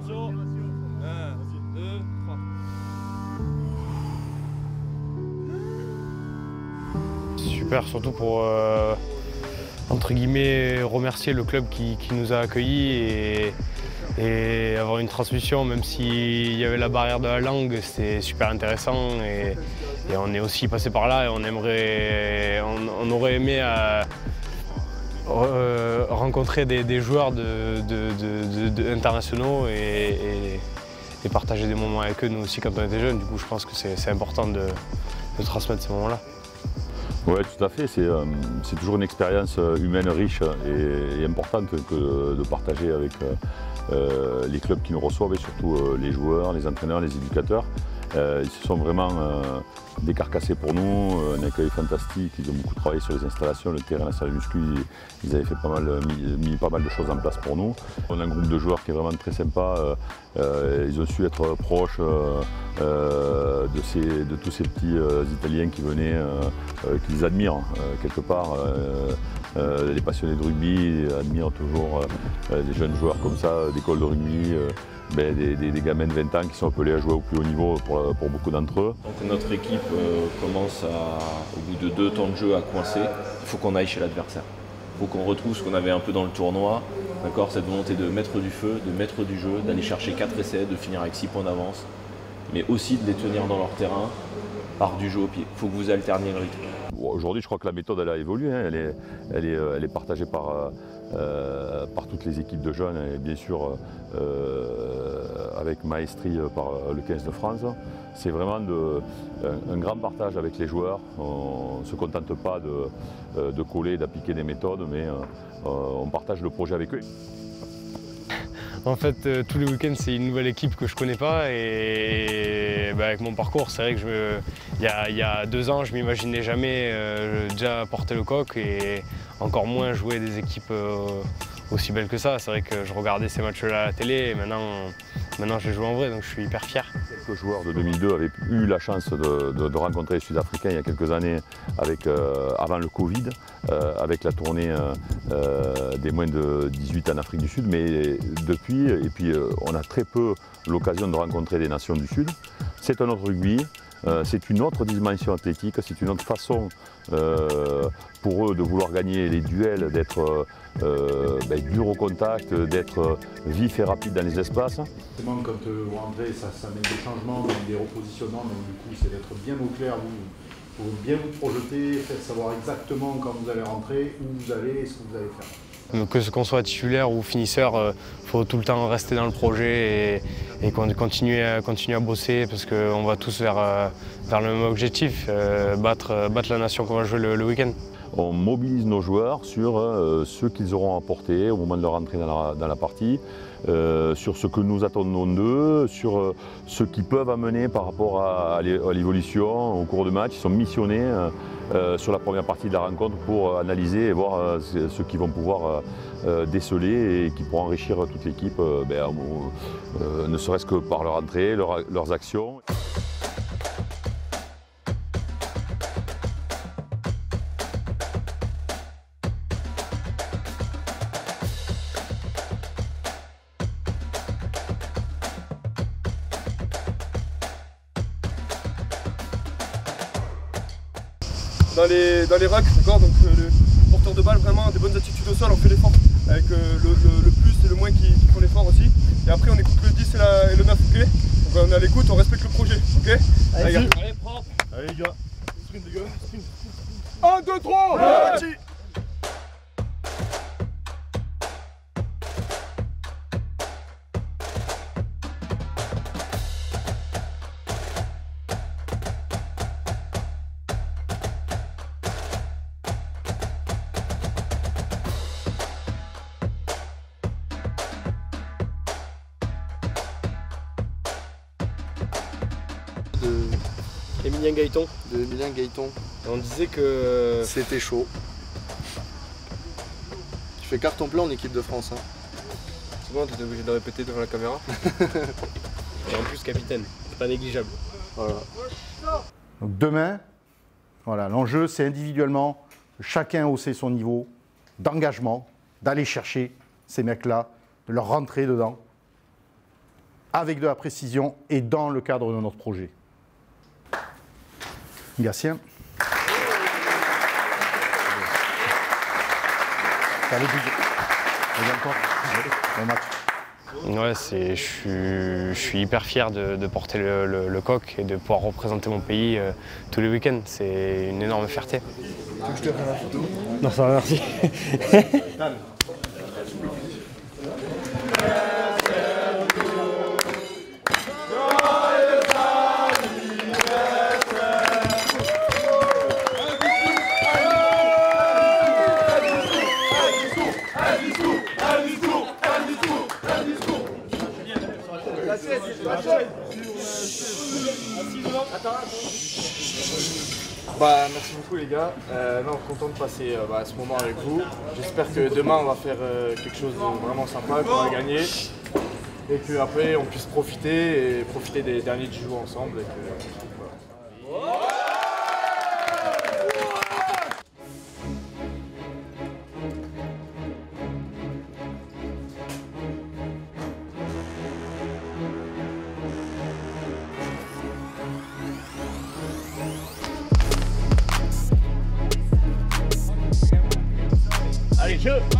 Attention. 1, 2, 3. Super, surtout pour, entre guillemets, remercier le club qui nous a accueillis et avoir une transmission, même s'il y avait la barrière de la langue, c'était super intéressant. Et on est aussi passé par là et on aurait aimé rencontrer des joueurs internationaux et partager des moments avec eux, nous aussi, quand on était jeunes. Du coup, je pense que c'est important de transmettre ces moments-là. Oui, tout à fait. C'est toujours une expérience humaine riche et importante que de partager avec les clubs qui nous reçoivent et surtout les joueurs, les entraîneurs, les éducateurs. Ils se sont vraiment décarcassés pour nous, un accueil fantastique. Ils ont beaucoup travaillé sur les installations, le terrain, la salle de muscu. Ils avaient fait mis pas mal de choses en place pour nous. On a un groupe de joueurs qui est vraiment très sympa. Ils ont su être proches de tous ces petits Italiens qui venaient, qu'ils admirent quelque part. Les passionnés de rugby admirent toujours des jeunes joueurs comme ça, d'école de rugby. Des gamins de 20 ans qui sont appelés à jouer au plus haut niveau pour beaucoup d'entre eux. Donc notre équipe commence au bout de 2 temps de jeu à coincer. Il faut qu'on aille chez l'adversaire. Il faut qu'on retrouve ce qu'on avait un peu dans le tournoi. Cette volonté de mettre du feu, de mettre du jeu, d'aller chercher 4 essais, de finir avec 6 points d'avance. Mais aussi de les tenir dans leur terrain par du jeu au pied. Il faut que vous alterniez le rythme. Aujourd'hui, je crois que la méthode elle a évolué. Hein. Elle est partagée par toutes les équipes de jeunes et bien sûr avec maestrie par le 15 de France. C'est vraiment un grand partage avec les joueurs. On ne se contente pas de coller, d'appliquer des méthodes, mais on partage le projet avec eux. En fait, tous les week-ends, c'est une nouvelle équipe que je ne connais pas et avec mon parcours, c'est vrai que il y a 2 ans, je ne m'imaginais jamais déjà porter le coq et encore moins jouer des équipes aussi belles que ça. C'est vrai que je regardais ces matchs-là à la télé et maintenant je les joue en vrai, donc je suis hyper fier. Quelques joueurs de 2002 avaient eu la chance de rencontrer les Sud-Africains il y a quelques années avant le Covid, avec la tournée des moins de 18 en Afrique du Sud, mais depuis, on a très peu l'occasion de rencontrer des nations du Sud. C'est un autre rugby, c'est une autre dimension athlétique, c'est une autre façon pour eux de vouloir gagner les duels, d'être dur au contact, d'être vif et rapide dans les espaces. Quand vous rentrez, ça mène des changements, des repositionnements, donc du coup c'est d'être bien au clair, vous bien vous projeter, savoir exactement quand vous allez rentrer, où vous allez et ce que vous allez faire. Que ce qu'on soit titulaire ou finisseur, il faut tout le temps rester dans le projet et continuer à bosser parce qu'on va tous vers le même objectif, battre la nation qu'on va jouer le week-end. On mobilise nos joueurs sur ce qu'ils auront apporté au moment de leur entrée dans la partie, sur ce que nous attendons d'eux, sur ce qu'ils peuvent amener par rapport à l'évolution au cours de match. Ils sont missionnés sur la première partie de la rencontre pour analyser et voir ce qu'ils vont pouvoir déceler et qui pourront enrichir toute l'équipe, ne serait-ce que par leur entrée, leurs actions. Dans les racks, d'accord, donc le porteur de balle, vraiment des bonnes attitudes au sol, on fait l'effort avec le plus et le moins qui font l'effort aussi. Et après on écoute le 10 et le 9, ok. Donc on est à l'écoute, on respecte le projet, ok. Allez, propre. Allez les gars, sprint les gars, sprint. 1, 2, 3, parti. Emilien Gaëton. De Emilien Gaëton. On disait que c'était chaud. Tu fais carton plein en équipe de France. Hein. C'est bon, tu es obligé de répéter devant la caméra. Et en plus capitaine, c'est pas négligeable. Voilà. Donc demain, voilà, l'enjeu c'est individuellement, chacun hausser son niveau d'engagement, d'aller chercher ces mecs-là, de leur rentrer dedans avec de la précision et dans le cadre de notre projet. Gatien. Ouais, je suis hyper fier de porter le coq et de pouvoir représenter mon pays tous les week-ends. C'est une énorme fierté. Tu veux que je te prenne la photo? Non, ça va, merci. Merci beaucoup les gars, content de passer ce moment avec vous. J'espère que demain on va faire quelque chose de vraiment sympa, qu'on va gagner et qu'après on puisse profiter des derniers jours ensemble. Et que, voilà. Allez, jeu!